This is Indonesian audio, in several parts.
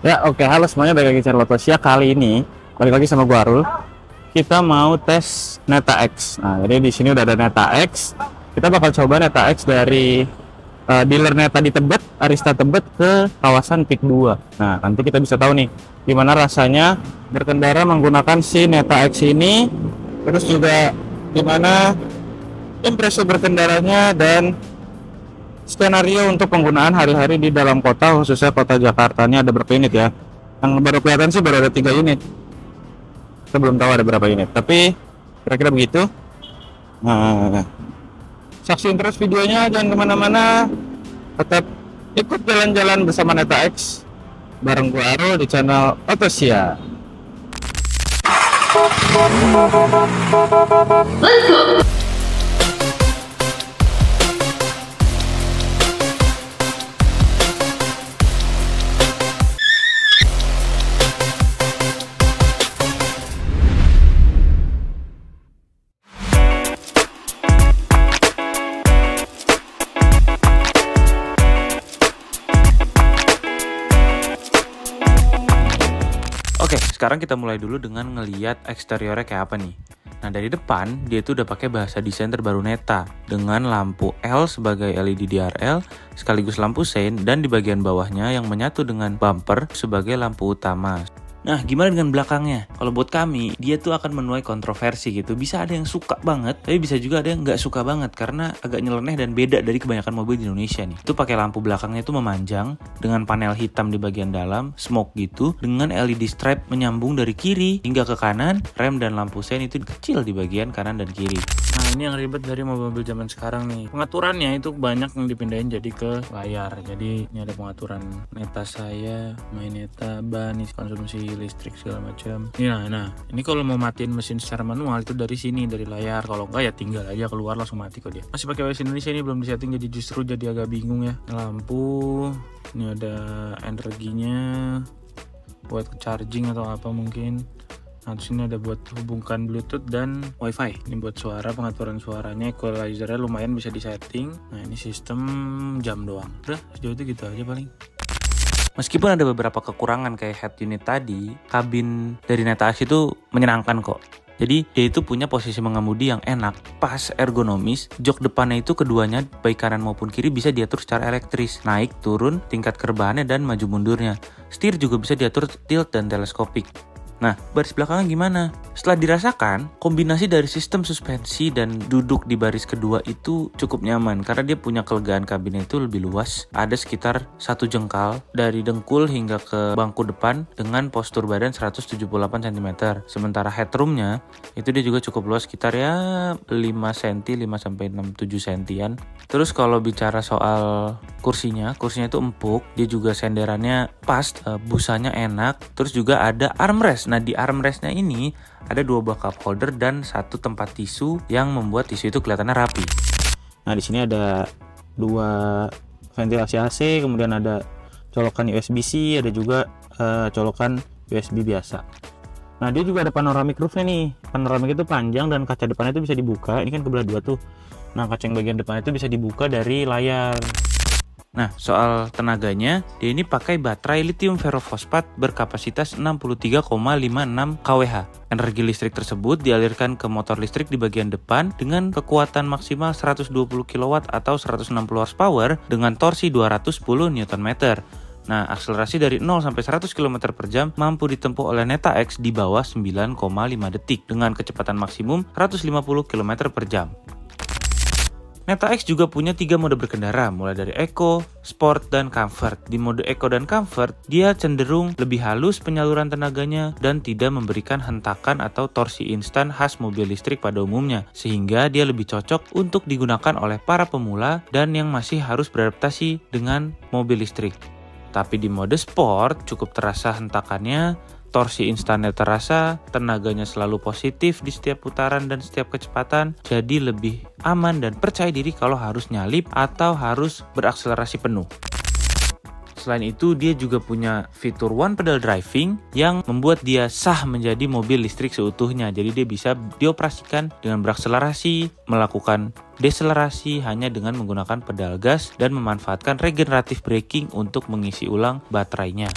Ya, oke. Halo semuanya, balik lagi di channel Lotosia. Kali ini balik lagi sama gua Arul. Kita mau tes Neta X. Nah, jadi di sini udah ada Neta X. Kita bakal coba Neta X dari dealer Neta di Tebet, Arista Tebet ke kawasan PIK 2. Nah, nanti kita bisa tahu nih gimana rasanya berkendara menggunakan si Neta X ini. Terus juga gimana impresi berkendaranya dan skenario untuk penggunaan hari-hari di dalam kota, khususnya kota Jakarta. Ini ada berapa unit ya? Yang baru kelihatan sih baru ada 3 unit. Kita belum tahu ada berapa unit, tapi kira-kira begitu. Nah, saksiin terus videonya, jangan kemana-mana. Tetap ikut jalan-jalan bersama Neta X bareng gua Aro di channel Otosia. Oke, sekarang kita mulai dulu dengan ngeliat eksteriornya kayak apa nih. Nah, dari depan dia tuh udah pakai bahasa desain terbaru Neta dengan lampu L sebagai LED DRL sekaligus lampu sein, dan di bagian bawahnya yang menyatu dengan bumper sebagai lampu utama. Nah, gimana dengan belakangnya? Kalau buat kami, dia tuh akan menuai kontroversi gitu. Bisa ada yang suka banget, tapi bisa juga ada yang nggak suka banget karena agak nyeleneh dan beda dari kebanyakan mobil di Indonesia nih. Itu pakai lampu belakangnya itu memanjang dengan panel hitam di bagian dalam, smoke gitu, dengan LED stripe menyambung dari kiri hingga ke kanan. Rem dan lampu sein itu kecil di bagian kanan dan kiri. Nah, ini yang ribet dari mobil-mobil zaman sekarang nih. Pengaturannya itu banyak yang dipindahin jadi ke layar. Jadi ini ada pengaturan Neta saya, main Neta, ban, konsumsi listrik segala macam. Nah, ini kalau mau matiin mesin secara manual itu dari sini, dari layar. Kalau enggak ya tinggal aja keluar langsung mati kok dia. Masih pakai OS Indonesia, ini belum disetting, jadi justru jadi agak bingung ya. Lampu, ini ada energinya buat charging atau apa mungkin. Nah, terus ini ada buat hubungkan Bluetooth dan WiFi. Ini buat suara, pengaturan suaranya, equalizernya lumayan bisa disetting. Nah, ini sistem jam doang. Udah, sejauh itu gitu aja paling. Meskipun ada beberapa kekurangan kayak head unit tadi, kabin dari Neta X itu menyenangkan kok. Jadi dia itu punya posisi mengemudi yang enak, pas, ergonomis. Jok depannya itu keduanya baik kanan maupun kiri bisa diatur secara elektris, naik, turun, tingkat kerebahannya dan maju mundurnya. Setir juga bisa diatur tilt dan teleskopik. Nah, baris belakangnya gimana? Setelah dirasakan, kombinasi dari sistem suspensi dan duduk di baris kedua itu cukup nyaman karena dia punya kelegaan kabinnya itu lebih luas. Ada sekitar 1 jengkal dari dengkul hingga ke bangku depan dengan postur badan 178 cm. Sementara headroomnya itu dia juga cukup luas, sekitar ya 5 cm, 5-6, 7 cm. Terus kalau bicara soal kursinya itu empuk, dia juga senderannya pas, busanya enak, terus juga ada armrest. Nah, di armrestnya ini ada 2 buah cup holder dan 1 tempat tisu yang membuat tisu itu kelihatannya rapi. Nah, di sini ada 2 ventilasi AC, kemudian ada colokan USB-C, ada juga colokan USB biasa. Nah, dia juga ada panoramic roofnya nih. Panoramic itu panjang dan kaca depannya itu bisa dibuka. Ini kan kebelah 2 tuh. Nah, kaca yang bagian depan itu bisa dibuka dari layar. Nah, soal tenaganya, dia ini pakai baterai lithium ferrofosfat berkapasitas 63,56 kWh. Energi listrik tersebut dialirkan ke motor listrik di bagian depan dengan kekuatan maksimal 120 kW atau 160 horsepower dengan torsi 210 Nm. Nah, akselerasi dari 0 sampai 100 km per jam mampu ditempuh oleh Neta X di bawah 9,5 detik dengan kecepatan maksimum 150 km per jam. Neta X juga punya 3 mode berkendara, mulai dari Eco, Sport, dan Comfort. Di mode Eco dan Comfort, dia cenderung lebih halus penyaluran tenaganya dan tidak memberikan hentakan atau torsi instan khas mobil listrik pada umumnya, sehingga dia lebih cocok untuk digunakan oleh para pemula dan yang masih harus beradaptasi dengan mobil listrik. Tapi di mode Sport, cukup terasa hentakannya, torsi instannya terasa, tenaganya selalu positif di setiap putaran dan setiap kecepatan, jadi lebih aman dan percaya diri kalau harus nyalip atau harus berakselerasi penuh. Selain itu, dia juga punya fitur one pedal driving yang membuat dia sah menjadi mobil listrik seutuhnya. Jadi dia bisa dioperasikan dengan berakselerasi, melakukan deselerasi hanya dengan menggunakan pedal gas dan memanfaatkan regenerative braking untuk mengisi ulang baterainya.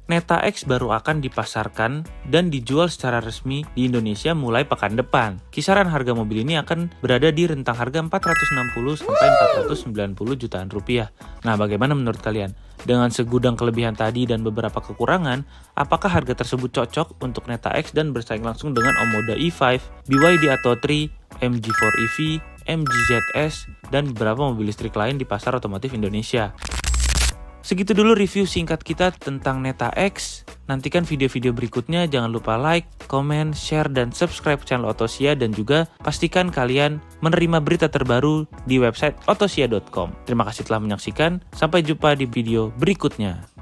Neta X baru akan dipasarkan dan dijual secara resmi di Indonesia mulai pekan depan. Kisaran harga mobil ini akan berada di rentang harga 460 sampai 490 jutaan rupiah. Nah, bagaimana menurut kalian? Dengan segudang kelebihan tadi dan beberapa kekurangan, apakah harga tersebut cocok untuk Neta X dan bersaing langsung dengan Omoda E5, BYD Atto 3, MG4 EV, MG ZS, dan beberapa mobil listrik lain di pasar otomotif Indonesia? Segitu dulu review singkat kita tentang Neta X. Nantikan video-video berikutnya, jangan lupa like, komen, share, dan subscribe channel Ottosia, dan juga pastikan kalian menerima berita terbaru di website ottosia.com. Terima kasih telah menyaksikan, sampai jumpa di video berikutnya.